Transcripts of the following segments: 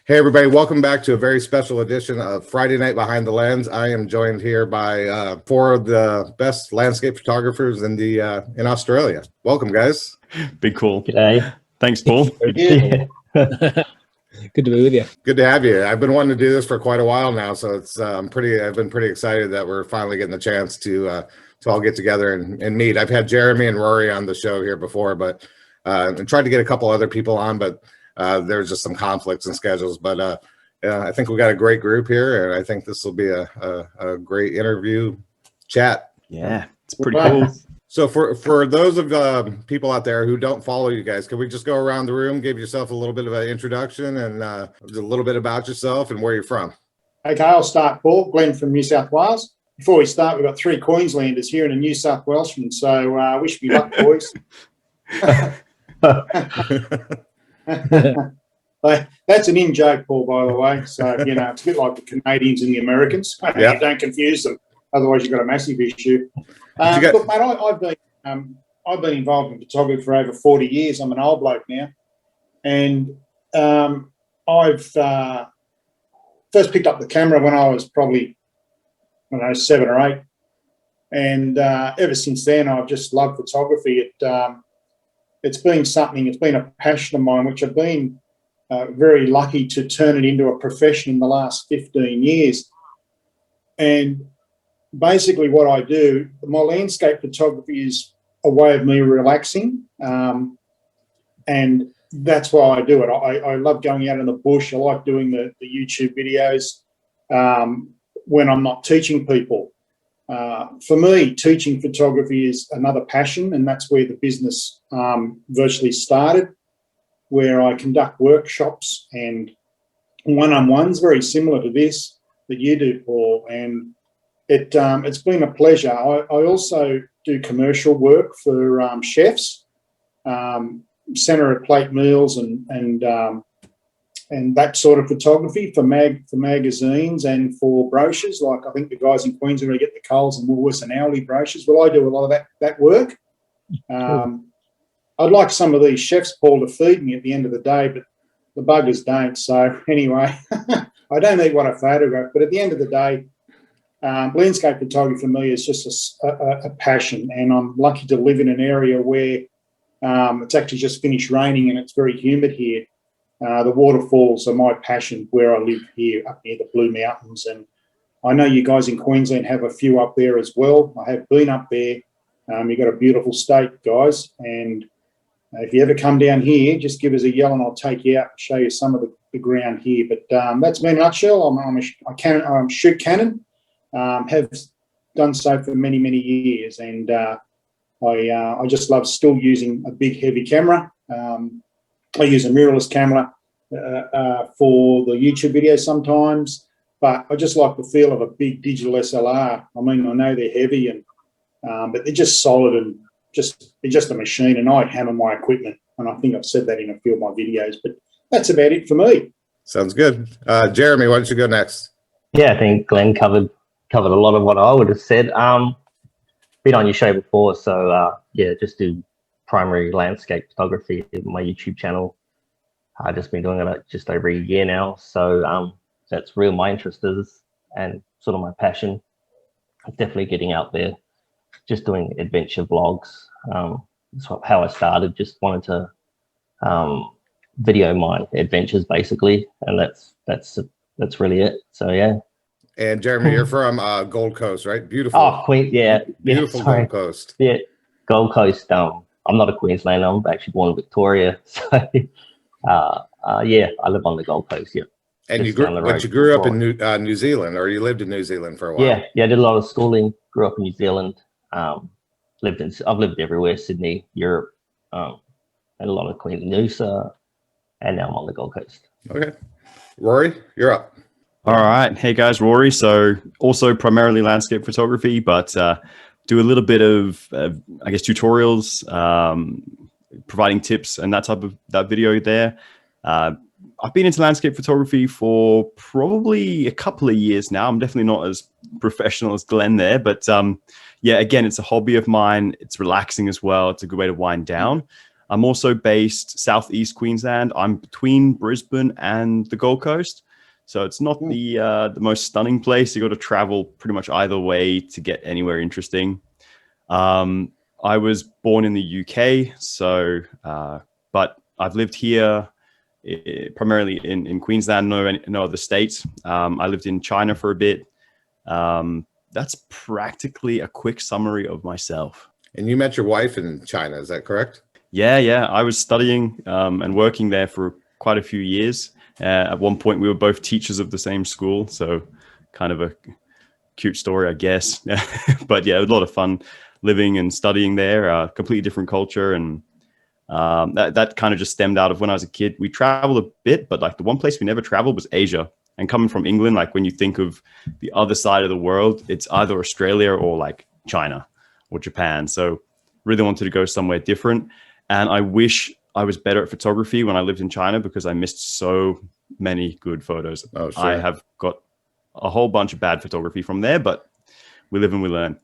Hey, everybody. Welcome back to a very special edition of Friday Night Behind the Lens. I am joined here by four of the best landscape photographers in Australia. Welcome, guys. Big cool. G'day. Thanks, Paul. Yeah. Good to be with you. Good to have you. I've been wanting to do this for quite a while now, so it's I've been pretty excited that we're finally getting the chance to all get together and meet. I've had Jeremy and Rory on the show here before, but I tried to get a couple other people on, but there's just some conflicts and schedules, but I think we got a great group here, and I think this will be a great interview chat. Yeah, it's pretty cool. So for those of people out there who don't follow you guys, can we just go around the room, give yourself a little bit of an introduction and a little bit about yourself and where you're from? Okay, I'll start, Paul. Glenn from New South Wales. Before we start, we've got 3 Queenslanders here and a New South Welshman, so wish me luck, boys. That's an in-joke, Paul, by the way. So, it's a bit like the Canadians and the Americans. Yeah. You don't confuse them. Otherwise, you've got a massive issue. Look, mate, I've been involved in photography for over 40 years. I'm an old bloke now. And I've first picked up the camera when I was probably, 7 or 8. And ever since then, I've just loved photography. It's been a passion of mine, which I've been very lucky to turn it into a profession in the last 15 years. And basically what I do, my landscape photography is a way of me relaxing. And that's why I do it. I love going out in the bush. I like doing the YouTube videos when I'm not teaching people. For me, teaching photography is another passion, and that's where the business virtually started, where I conduct workshops and one-on-ones very similar to this that you do, Paul, and it's been a pleasure. I also do commercial work for chefs, centre of plate meals and that sort of photography for magazines and for brochures. Like I think the guys in Queensland really get the Coles and Woolworths and Hourly brochures. Well, I do a lot of that work. I'd like some of these chefs, Paul, to feed me at the end of the day, but the buggers don't. So anyway, I don't eat what I photograph, but at the end of the day, landscape photography for me is just a passion, and I'm lucky to live in an area where it's actually just finished raining and it's very humid here. The waterfalls are my passion where I live here up near the Blue Mountains, and I know you guys in Queensland have a few up there as well. I have been up there. You've got a beautiful state, guys, and if you ever come down here, just give us a yell and I'll take you out and show you some of the ground here. But that's me in a nutshell. I'm a shoot cannon, have done so for many, many years, and I just love still using a big, heavy camera. I use a mirrorless camera for the YouTube videos sometimes, but I just like the feel of a big digital SLR. I mean, I know they're heavy, but they're just solid and they're just a machine, and I hammer my equipment, and I think I've said that in a few of my videos, but that's about it for me. Sounds good. Jeremy, why don't you go next? Yeah, I think Glenn covered a lot of what I would have said. Been on your show before, so just do primary landscape photography in my YouTube channel. I've just been doing it just over a year now, so that's real my interest is and sort of my passion. Definitely getting out there, just doing adventure vlogs. That's how I started. Just wanted to video my adventures basically, and that's really it. So yeah. And Jeremy, you're from Gold Coast, right? Beautiful. Oh, Beautiful Gold Coast. Yeah, Gold Coast. I'm not a Queenslander. I'm actually born in Victoria. So, I live on the Gold Coast. Yeah. And you grew up in New Zealand, or you lived in New Zealand for a while? Yeah. I did a lot of schooling. Grew up in New Zealand. I've lived everywhere: Sydney, Europe, and a lot of Queensland, Noosa, and now I'm on the Gold Coast. Okay, Rory, you're up. All right. Hey guys, Rory. So also primarily landscape photography, but do a little bit of, tutorials, providing tips and that video there. I've been into landscape photography for probably a couple of years now. I'm definitely not as professional as Glenn there, but again, it's a hobby of mine. It's relaxing as well. It's a good way to wind down. I'm also based southeast Queensland. I'm between Brisbane and the Gold Coast. So it's not the most stunning place. You got to travel pretty much either way to get anywhere interesting. I was born in the UK, so but I've lived here primarily in Queensland, no other states. I lived in China for a bit. That's practically a quick summary of myself. And you met your wife in China, is that correct? Yeah. I was studying and working there for quite a few years. At one point, we were both teachers of the same school, so kind of a cute story, I guess. But yeah, it was a lot of fun living and studying there. Completely different culture, and that kind of just stemmed out of when I was a kid. We traveled a bit, but like the one place we never traveled was Asia. And coming from England, like when you think of the other side of the world, it's either Australia or like China or Japan. So really wanted to go somewhere different. And I wish I was better at photography when I lived in China because I missed so many good photos. Oh, sure. I have got a whole bunch of bad photography from there, but we live and we learn.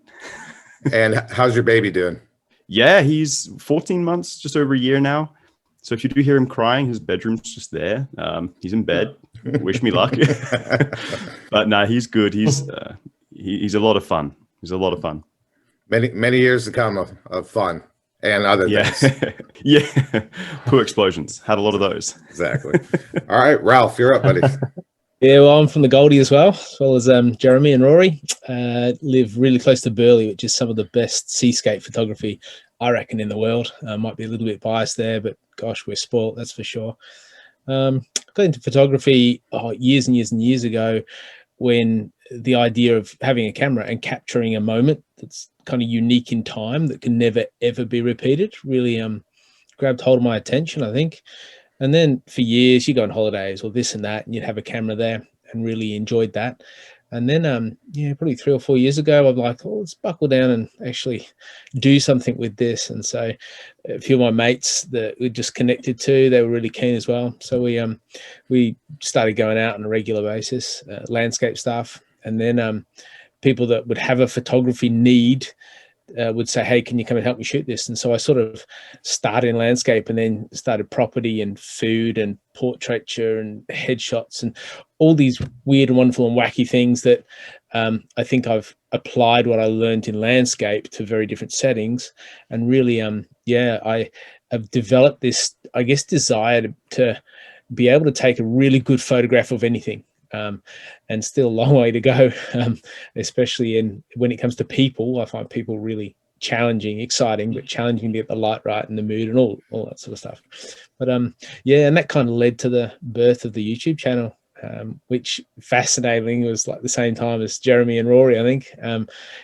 And how's your baby doing? Yeah, he's 14 months, just over a year now. So if you do hear him crying, his bedroom's just there. He's in bed. Wish me luck. But no, he's good. He's a lot of fun. He's a lot of fun. Many years to come of fun and other things. Yeah. Poo explosions. Had a lot of those. Exactly. All right, Ralph, you're up, buddy. Yeah, well, I'm from the Goldie as well as Jeremy and Rory. Live really close to Burleigh, which is some of the best seascape photography, I reckon, in the world. Might be a little bit biased there, but gosh, we're spoiled, that's for sure. Got into photography years and years and years ago when the idea of having a camera and capturing a moment that's kind of unique in time that can never, ever be repeated really grabbed hold of my attention, I think. And then for years, you go on holidays or this and that, and you'd have a camera there and really enjoyed that. And then, probably 3 or 4 years ago, I'm like, oh, let's buckle down and actually do something with this. And so a few of my mates that we just connected to, they were really keen as well. So we started going out on a regular basis, landscape stuff. And then people that would have a photography need would say, hey, can you come and help me shoot this? And so I sort of started in landscape and then started property and food and portraiture and headshots and all these weird and wonderful and wacky things that I think I've applied what I learned in landscape to very different settings. And really, I have developed this, I guess, desire to be able to take a really good photograph of anything. And still a long way to go, especially when it comes to people. I find people really challenging, exciting, but challenging to get the light right and the mood and all that sort of stuff. But and that kind of led to the birth of the YouTube channel, which fascinatingly was like the same time as Jeremy and Rory, I think,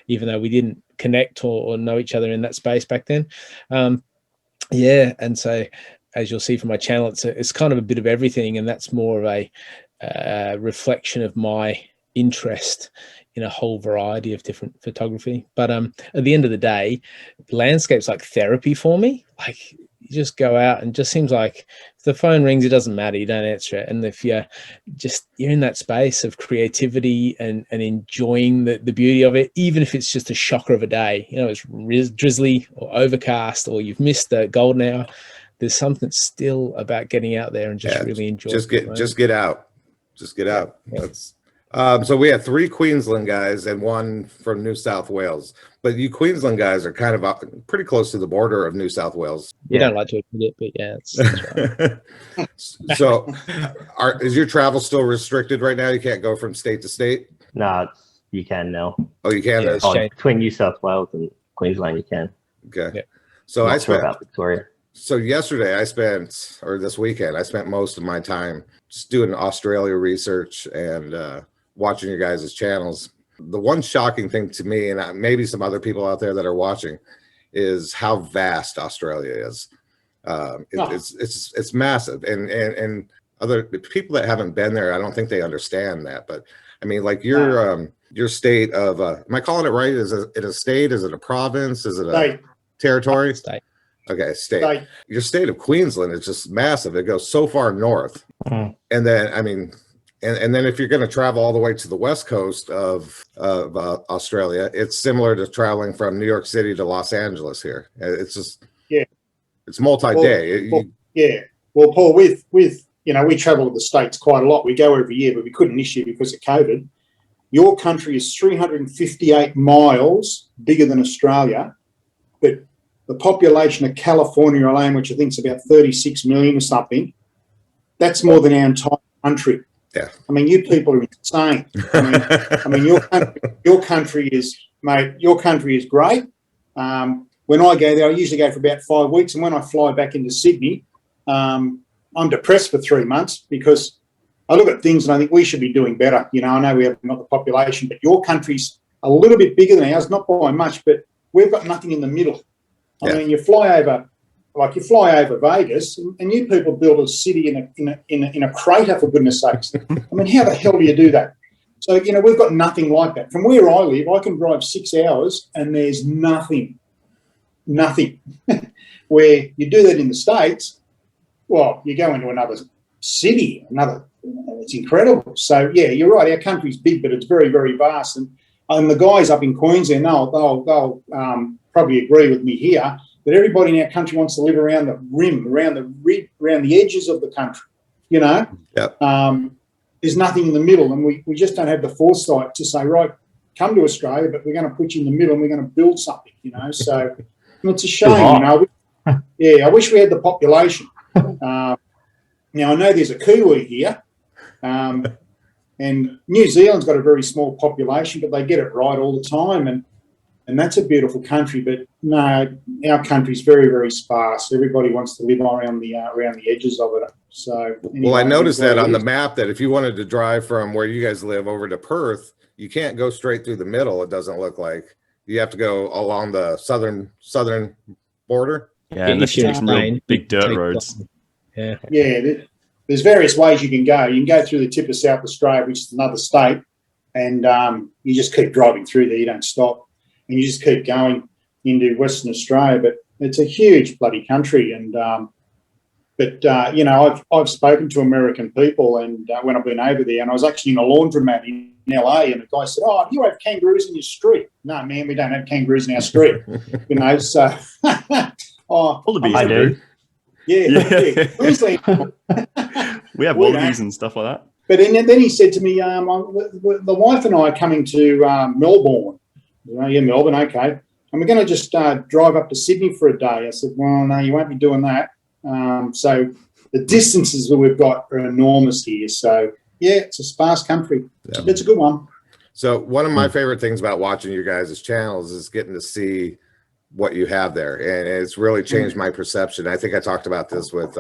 even though we didn't connect or know each other in that space back then. And so as you'll see from my channel, it's kind of a bit of everything, and that's more of a reflection of my interest in a whole variety of different photography. But at the end of the day, landscape's like therapy for me. Like you just go out and just seems like if the phone rings, it doesn't matter, you don't answer it. And if you're in that space of creativity and enjoying the beauty of it, even if it's just a shocker of a day, it's drizzly or overcast or you've missed the golden hour, there's something still about getting out there and just really enjoy it. Just get out. Just get out. That's so we have 3 Queensland guys and 1 from New South Wales. But you Queensland guys are kind of pretty close to the border of New South Wales. You don't like to admit it, but yeah, that's right. So is your travel still restricted right now? You can't go from state to state? No, you can now. Oh, you can? Yeah, between New South Wales and Queensland, you can. Okay. Yeah. So Not sure about Victoria. So this weekend, I spent most of my time just doing Australia research and watching your guys' channels. The one shocking thing to me, and maybe some other people out there that are watching, is how vast Australia is. It's massive, and other people that haven't been there, I don't think they understand that. But I mean, like your state of, am I calling it right? Is it a state? Is it a province? Is it a territory? State. Okay, state. Your state of Queensland is just massive. It goes so far north. And then, I mean, and then if you're going to travel all the way to the west coast of Australia, it's similar to traveling from New York City to Los Angeles here. It's just, It's multi-day. Yeah. Well, Paul, with you know, we travel to the States quite a lot. We go every year, but we couldn't this year because of COVID. Your country is 358 miles bigger than Australia, but the population of California alone, which I think is about 36 million or something, that's more than our entire country. Yeah. I mean, you people are insane. I mean, your country is, mate, your country is great. When I go there, I usually go for about 5 weeks. And when I fly back into Sydney, I'm depressed for 3 months because I look at things and I think we should be doing better. You know, I know we haven't got the population, but your country's a little bit bigger than ours, not by much, but we've got nothing in the middle. I mean, you fly over Vegas, and you people build a city in a crater, for goodness sakes. I mean, how the hell do you do that? So, you know, we've got nothing like that. From where I live, I can drive 6 hours and there's nothing. Where you do that in the States, well, you go into another city, it's incredible. So, yeah, you're right. Our country's big, but it's very, very vast. And the guys up in Queensland, they'll probably agree with me here, that everybody in our country wants to live around the rim, around the edges of the country, you know. Yep. There's nothing in the middle, and we just don't have the foresight to say, right, come to Australia, but we're going to put you in the middle and we're going to build something, you know. So it's a shame, you know. Yeah, I wish we had the population. Now, I know there's a Kiwi here, and New Zealand's got a very small population, but they get it right all the time, and that's a beautiful country. But no, our country's very, very sparse. Everybody wants to live around the edges of it. So, anyway, well, I noticed that on the map that if you wanted to drive from where you guys live over to Perth, you can't go straight through the middle. It doesn't look like you have to go along the southern border. Yeah, unless you take some real big dirt roads. Yeah. There's various ways you can go. You can go through the tip of South Australia, which is another state, and you just keep driving through there. You don't stop, and you just keep going into Western Australia. But it's a huge bloody country, and you know, I've spoken to American people, and when I've been over there, and I was actually in a laundromat in LA, and the guy said, "Oh, do you have kangaroos in your street?" No, man, we don't have kangaroos in our street. You know, so All the bees I do. Yeah. Queensland. We have wallabies and stuff like that. But then he said to me, the wife and I are coming to Melbourne. Yeah, Melbourne, okay. And we're going to just drive up to Sydney for a day. I said, well, no, you won't be doing that. So the distances that we've got are enormous here. So, yeah, it's a sparse country. Yeah. It's a good one. So one of my favorite things about watching your guys' channels is getting to see what you have there, and it's really changed my perception. I think I talked about this with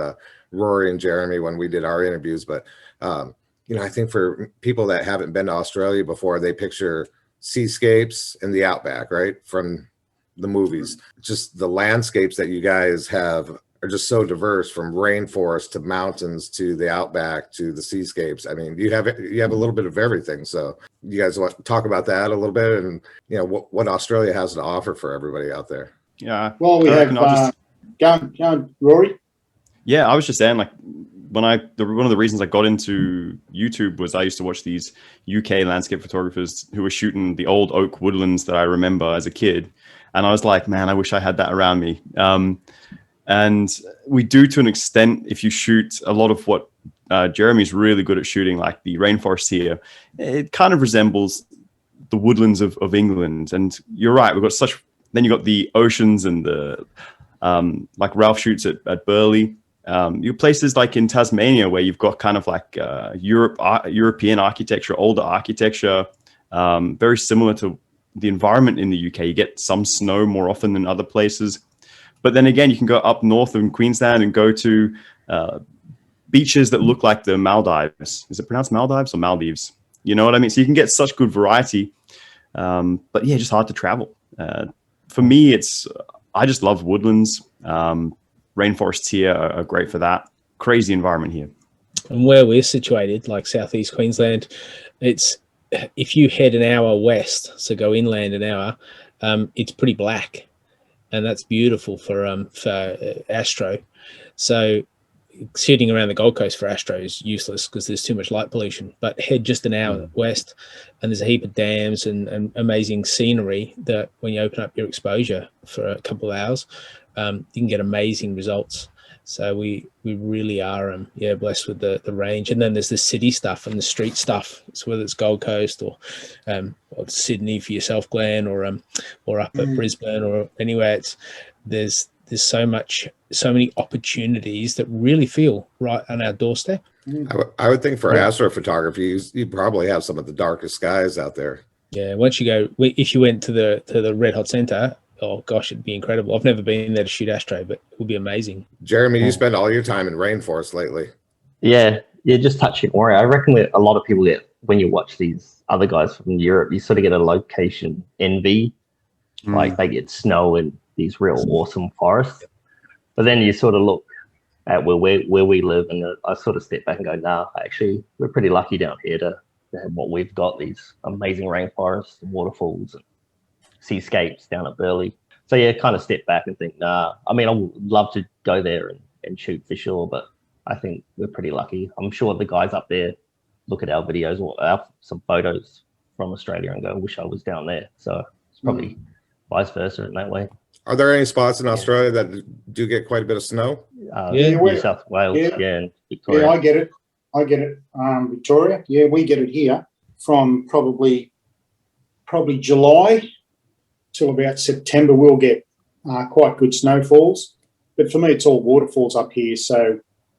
Rory and Jeremy when we did our interviews, but you know, I think for people that haven't been to Australia before, they picture seascapes and the outback, right, from the movies. Just the landscapes that you guys have are just so diverse, from rainforest to mountains to the outback to the seascapes. I mean, you have a little bit of everything. So you guys want to talk about that a little bit, and you know what Australia has to offer for everybody out there. Yeah. Well, we have go on, Rory. Yeah, I was just saying, like, one of the reasons I got into YouTube was I used to watch these UK landscape photographers who were shooting the old oak woodlands that I remember as a kid, and I was like, man, I wish I had that around me. And we do, to an extent, if you shoot a lot of what Jeremy's really good at shooting, like the rainforest here, it kind of resembles the woodlands of England. And you're right, we've got such, then you've got the oceans and the, like Ralph shoots at Burleigh. You places like in Tasmania where you've got kind of like European architecture, older architecture, very similar to the environment in the UK. You get some snow more often than other places. But then again, you can go up north in Queensland and go to beaches that look like the Maldives. Is it pronounced Maldives or Maldives? You know what I mean? So you can get such good variety. But yeah, just hard to travel. For me, I just love woodlands. Rainforests here are great for that. Crazy environment here. And where we're situated, like southeast Queensland, it's if you head an hour west, so go inland an hour, it's pretty black. And that's beautiful for astro. So shooting around the Gold Coast for astro is useless because there's too much light pollution. But head just an hour west, and there's a heap of dams and amazing scenery that when you open up your exposure for a couple of hours, you can get amazing results. So we really are blessed with the range. And then there's the city stuff and the street stuff. So whether it's Gold Coast or Sydney for yourself, Glenn, or up at Brisbane or anywhere, there's so many opportunities that really feel right on our doorstep. I would think for astrophotography, you probably have some of the darkest skies out there. Yeah, once you go, if you went to the Red Hot Centre, oh gosh, it'd be incredible. I've never been there to shoot astro, but it would be amazing. Jeremy, you spend all your time in rainforest lately. Yeah, just touching Ori. I reckon a lot of people get, when you watch these other guys from Europe, you sort of get a location envy. Like they get snow in these real awesome forests. But then you sort of look at where we live, and I sort of step back and go, nah, actually, we're pretty lucky down here to have what we've got, these amazing rainforests and waterfalls and seascapes down at Burleigh. So yeah, kind of step back and think, nah, I mean, I would love to go there and shoot for sure, but I think we're pretty lucky. I'm sure the guys up there look at our videos or some photos from Australia and go, I wish I was down there. So it's probably vice versa in that way. Are there any spots in Australia that do get quite a bit of snow? New South Wales, and Victoria. Yeah, I get it. Victoria, yeah, we get it here from probably July till about September. We'll get quite good snowfalls, but for me, it's all waterfalls up here.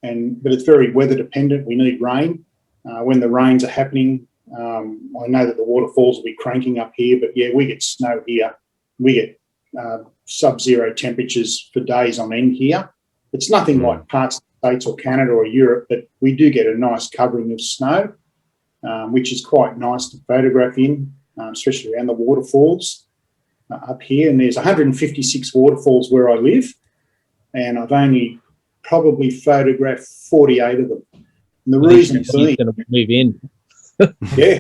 But it's very weather dependent. We need rain. When the rains are happening, I know that the waterfalls will be cranking up here. But yeah, we get snow here. We get sub-zero temperatures for days on end here. It's nothing like parts of the States or Canada or Europe, but we do get a nice covering of snow, which is quite nice to photograph in, especially around the waterfalls up here. And there's 156 waterfalls where I live, and I've only probably photographed 48 of them. And the reason being, going to move in. yeah.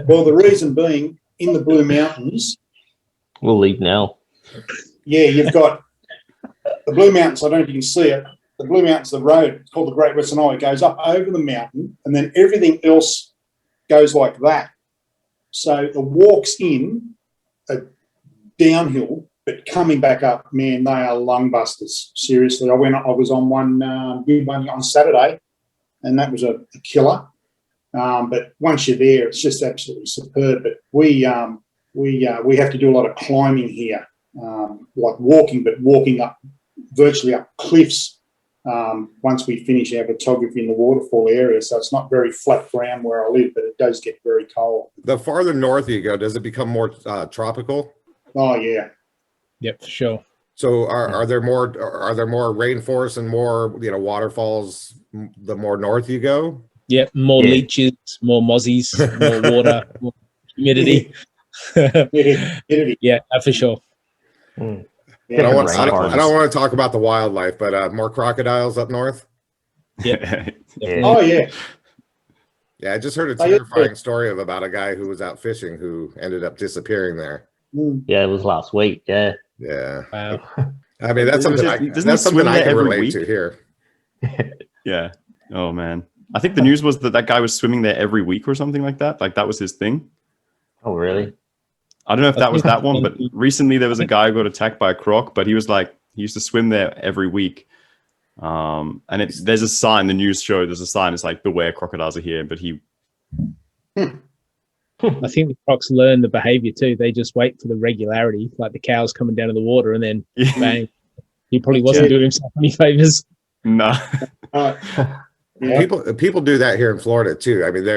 Well, the reason being, in the Blue Mountains, we'll leave now. Yeah, you've got the Blue Mountains. I don't know if you can see it. The Blue Mountains, the road, it's called the Great Western Highway, goes up over the mountain, and then everything else goes like that. So the walks in are downhill, but coming back up, man, they are lung busters. Seriously, I was on one on Saturday, and that was a killer. But once you're there, it's just absolutely superb. But we have to do a lot of climbing here, like walking up, virtually up cliffs. Once we finish our photography in the waterfall area, so it's not very flat ground where I live, but it does get very cold. The farther north you go, does it become more tropical? Oh yeah. Yep, for sure. So are there more rainforests and more waterfalls the more north you go? Yep, more leeches, more mozzies, more water, more humidity. Yeah, for sure. I don't want to talk about the wildlife, but more crocodiles up north. Yeah. Oh yeah. Yeah, I just heard a terrifying story about a guy who was out fishing who ended up disappearing there. Yeah, it was last week. Yeah. Yeah. Wow. I mean, that's something I can relate to here. Yeah. Oh man. I think the news was that guy was swimming there every week or something like that. Like that was his thing. Oh, really? I don't know if that was that one, but recently there was a guy who got attacked by a croc, but he was like, he used to swim there every week. And there's a sign, the news showed there's a sign, it's like, beware, crocodiles are here. But I think the crocs learn the behavior too. They just wait for the regularity, like the cows coming down to the water, and then bang. He probably wasn't doing himself any favors. No. People do that here in Florida too. I mean,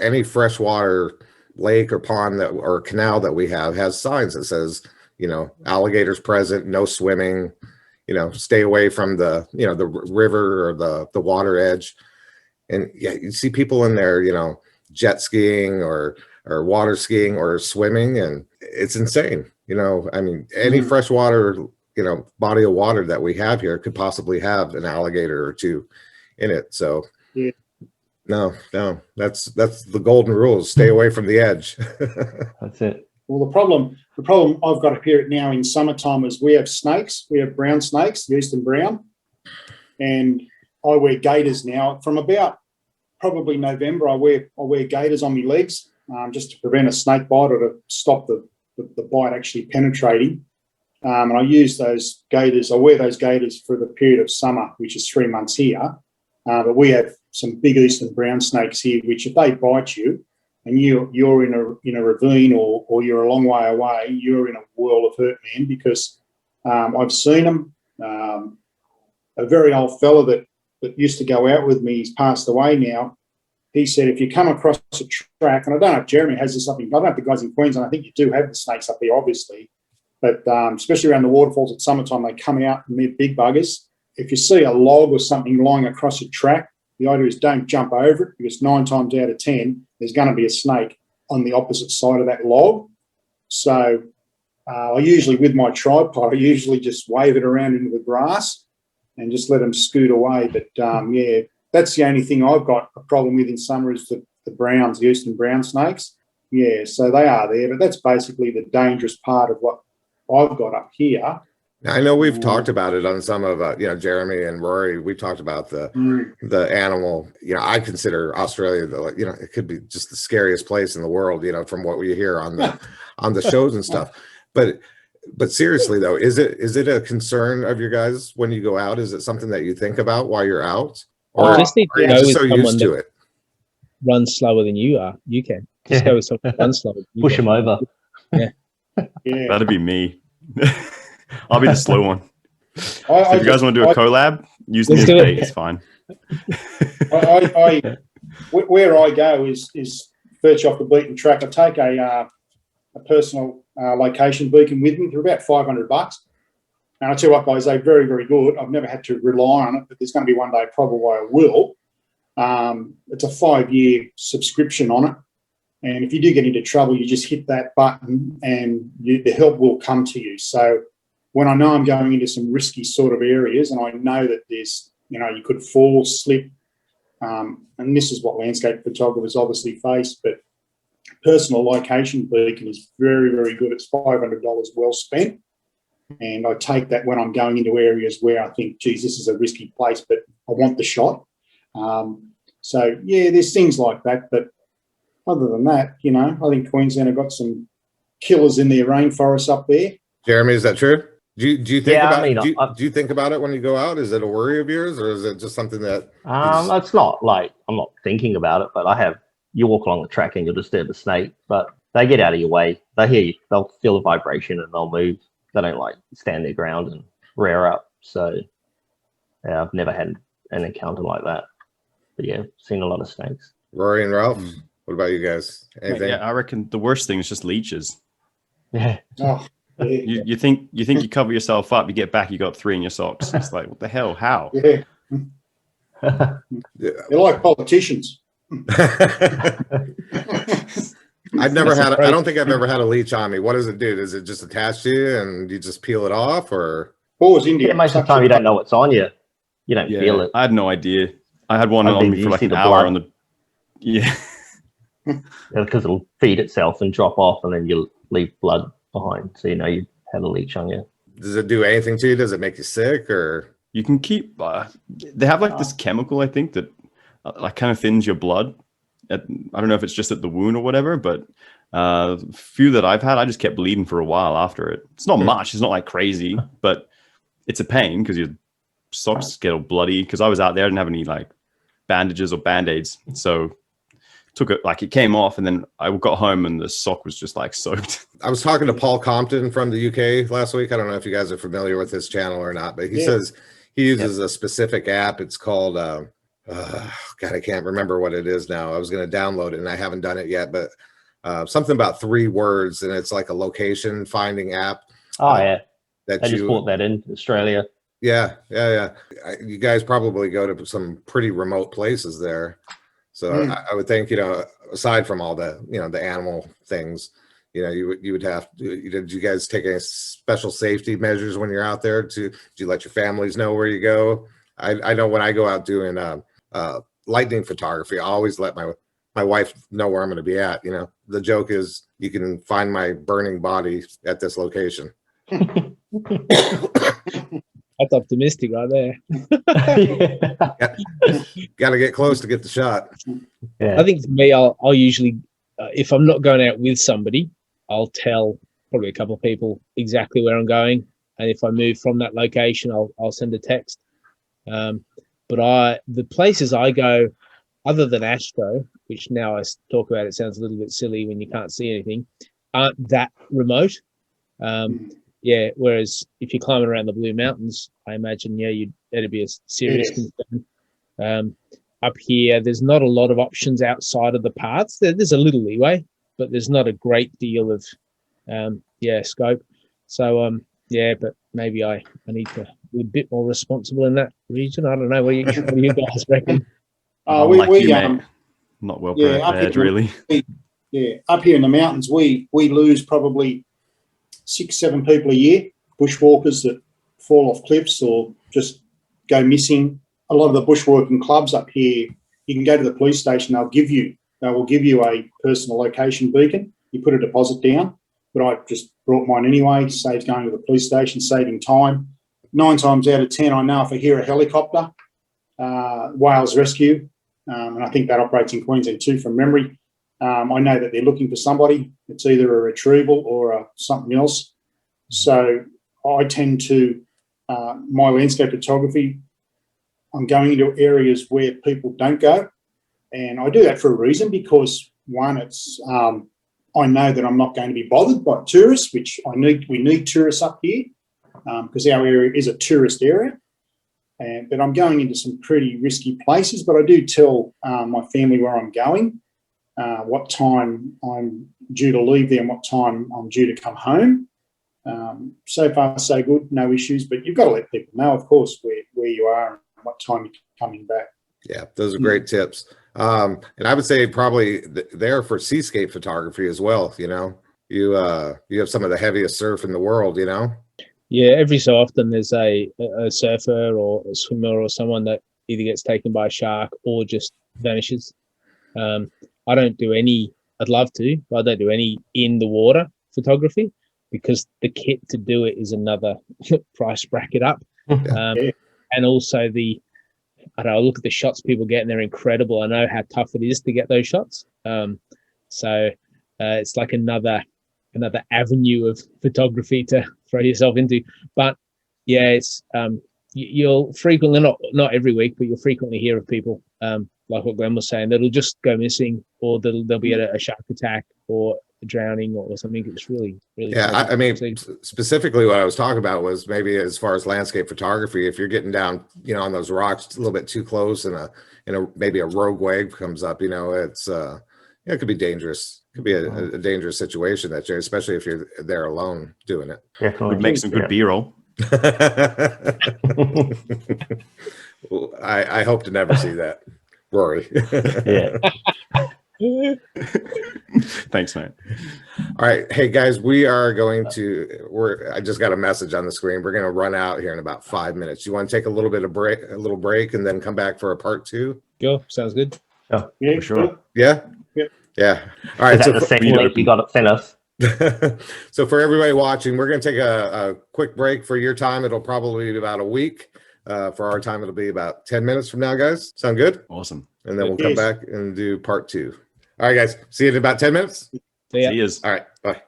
any freshwater lake or pond or canal that we have has signs that says, alligators present, no swimming, stay away from the river or the water edge. And yeah, you see people in there, jet skiing or water skiing or swimming, and it's insane. I mean, any freshwater, body of water that we have here could possibly have an alligator or two in it. So yeah. No, that's the golden rules. Stay away from the edge. That's it. Well, the problem I've got up here now in summertime is we have snakes. We have brown snakes, the eastern brown, and I wear gaiters now. From about probably November, I wear gaiters on my legs just to prevent a snake bite or to stop the bite actually penetrating. And I use those gaiters. I wear those gaiters for the period of summer, which is 3 months here. But we have some big eastern brown snakes here, which if they bite you and you're in a ravine or you're a long way away, you're in a world of hurt, man, because I've seen them. A very old fella that used to go out with me, he's passed away now. He said, if you come across a track, and I don't know if Jeremy has this up in, I don't know if the guys in Queensland, I think you do have the snakes up there, obviously, but especially around the waterfalls at summertime, they come out and they're big buggers. If you see a log or something lying across a track, the idea is don't jump over it, because 9 times out of 10, there's going to be a snake on the opposite side of that log. So I usually, with my tripod, I usually just wave it around into the grass and just let them scoot away. But yeah, that's the only thing I've got a problem with in summer is the browns, the eastern brown snakes. Yeah, so they are there, but that's basically the dangerous part of what I've got up here. I know we've talked about it on some of Jeremy and Rory. We talked about the animal. I consider Australia it could be just the scariest place in the world. From what we hear on the shows and stuff. But seriously though, is it a concern of your guys when you go out? Is it something that you think about while you're out, or are you just so used to it? Run slower than you are. You can just go with someone run slower. Push them over. Yeah, that'd be me. I'll be the slow one. So if you guys want to do a collab, use me as bait. It's fine. Where I go is virtually off the beaten track. I take a personal location beacon with me. They're about $500. And I tell you what, guys, they're very, very good. I've never had to rely on it, but there's going to be one day probably I will. It's a 5-year subscription on it. And if you do get into trouble, you just hit that button and the help will come to you. So when I know I'm going into some risky sort of areas and I know that there's, you could fall, slip, and this is what landscape photographers obviously face, but personal location beacon is very, very good. It's $500 well spent. And I take that when I'm going into areas where I think, geez, this is a risky place, but I want the shot. So, yeah, there's things like that. But other than that, I think Queensland have got some killers in their rainforests up there. Jeremy, is that true? Do you think do you think about it when you go out? Is it a worry of yours, or is it just something that? It's not like I'm not thinking about it, but you walk along the track and you'll disturb a snake, but they get out of your way. They hear you, they'll feel the vibration and they'll move. They don't stand their ground and rear up. So yeah, I've never had an encounter like that. But yeah, seen a lot of snakes. Rory and Ralph, what about you guys? Anything? Yeah, I reckon the worst thing is just leeches. Yeah. Oh, yeah. You think you cover yourself up, you get back, you got 3 in your socks. It's like, what the hell? How? Yeah. They're like politicians. I don't think I've ever had a leech on me. What does it do? Does it just attach to you and you just peel it off, or? Yeah, most of the time you don't know what's on you. You don't feel it. I had no idea. I had one on me for like an hour on the. Yeah. Because it'll feed itself and drop off, and then you'll leave blood behind, so you had a leech on you. Does it do anything to you? Does it make you sick, or? You can keep. They have this chemical, I think, that kind of thins your blood. I don't know if it's just at the wound or whatever, but few that I've had, I just kept bleeding for a while after it. It's not much. It's not like crazy, but it's a pain because your socks get all bloody. Because I was out there, I didn't have any bandages or band-aids, so took it it came off, and then I got home and the sock was just soaked. I was talking to Paul Compton from the UK last week. I don't know if you guys are familiar with his channel or not, but he says he uses a specific app. It's called God, I can't remember what it is now. I was going to download it and I haven't done it yet, but something about 3 words, and it's like a location finding app. Oh yeah, I just bought that in Australia. Yeah. You guys probably go to some pretty remote places there. So I would think, aside from all the, the animal things, you would have to, did you guys take any special safety measures when you're out there? Do you let your families know where you go? I know when I go out doing lightning photography, I always let my wife know where I'm going to be at. The joke is you can find my burning body at this location. That's optimistic right there. Got to get close to get the shot. I think for me, I'll usually, if I'm not going out with somebody, I'll tell probably a couple of people exactly where I'm going. And if I move from that location, I'll send a text. But the places I go, other than Astro, which now I talk about, it sounds a little bit silly when you can't see anything, aren't that remote. Yeah, whereas if you're climbing around the Blue Mountains, I imagine, that'd be a serious concern. Up here, there's not a lot of options outside of the paths. There's a little leeway, but there's not a great deal of scope. So but maybe I need to be a bit more responsible in that region. I don't know. What do you guys reckon? Mate. Not well prepared, really. Up here in the mountains, we lose probably 6-7 people a year, bushwalkers that fall off cliffs or just go missing. A lot of the bushwalking clubs up here, you can go to the police station. They will give you a personal location beacon. You put a deposit down, but I just brought mine anyway. Saves going to the police station, saving time. 9 times out of 10, I know if I hear a helicopter, Wales Rescue, and I think that operates in Queensland too from memory. I know that they're looking for somebody. It's either a retrieval or something else. So I tend to, my landscape photography, I'm going into areas where people don't go. And I do that for a reason, because one, it's I know that I'm not going to be bothered by tourists, which we need tourists up here because our area is a tourist area. But I'm going into some pretty risky places, but I do tell my family where I'm going, what time I'm due to leave there and what time I'm due to come home. So far, so good, no issues, but you've got to let people know, of course, where you are and what time you're coming back. Yeah, those are great tips. And I would say probably there for seascape photography as well. You have some of the heaviest surf in the world, Yeah, every so often there's a surfer or a swimmer or someone that either gets taken by a shark or just vanishes. I don't do any, I'd love to, but I don't do any in the water photography because the kit to do it is another price bracket up. And also I look at the shots people get and they're incredible. I know how tough it is to get those shots. So it's like another avenue of photography to throw yourself into. But yeah, it's you'll frequently, not every week, but you'll frequently hear of people like what Glenn was saying, that'll just go missing, or they'll be at a shark attack or drowning or something. It's really I mean, specifically what I was talking about was maybe as far as landscape photography, if you're getting down on those rocks a little bit too close and maybe a rogue wave comes up, it's it could be dangerous. It could be a dangerous situation especially if you're there alone doing it. Would make some good B-roll. I hope to never see that, Rory. Thanks, mate. All right, hey guys, I just got a message on the screen. We're going to run out here in about 5 minutes. You want to take a little break, and then come back for a part 2? Go, sounds good. Oh, Yeah, for sure. Yeah. All right. So the second link you got to send us. So for everybody watching, we're going to take a quick break. For your time, it'll probably be about a week. For our time, it'll be about 10 minutes from now, guys. Sound good? Awesome. And then we'll come back and do part 2. All right, guys. See you in about 10 minutes. See ya. See yous. All right. Bye.